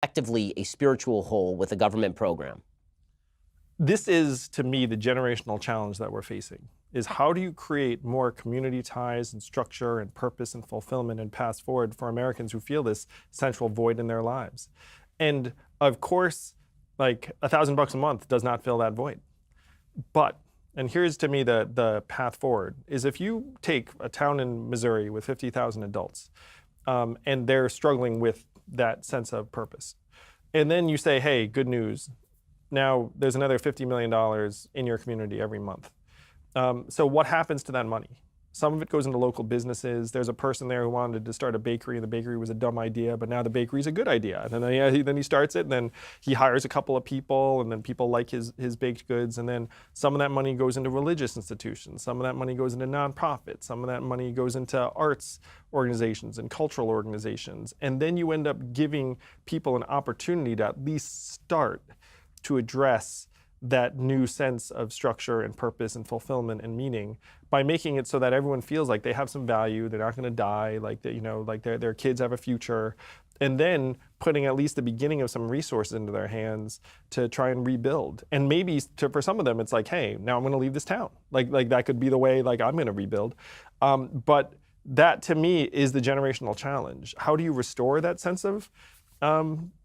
effectively a spiritual hole with a government program? This is, to me, the generational challenge that we're facing, is how do you create more community ties and structure and purpose and fulfillment and paths forward for Americans who feel this central void in their lives? And of course, like $1,000 a month does not fill that void. But, and here's to me the path forward, is if you take a town in Missouri with 50,000 adults, and they're struggling with that sense of purpose, and then you say, hey, good news, now there's another $50 million in your community every month. So what happens to that money? Some of it goes into local businesses. There's a person there who wanted to start a bakery, and the bakery was a dumb idea, but now the bakery's a good idea. And then he starts it, and then he hires a couple of people, and then people like his baked goods, and then some of that money goes into religious institutions. Some of that money goes into nonprofits. Some of that money goes into arts organizations and cultural organizations. And then you end up giving people an opportunity to at least start to address that new sense of structure and purpose and fulfillment and meaning by making it so that everyone feels like they have some value, they're not going to die, like that, like their kids have a future, and then putting at least the beginning of some resources into their hands to try and rebuild. And maybe for some of them, it's like, hey, now I'm going to leave this town. Like that could be the way like I'm going to rebuild. But that to me is the generational challenge. How do you restore that sense of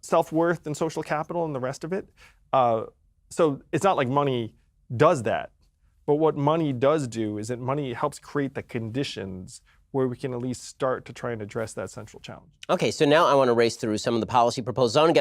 self-worth and social capital and the rest of it? So it's not like money does that, but what money does do is that money helps create the conditions where we can at least start to try and address that central challenge. Okay, so now I want to race through some of the policy proposals. I want to get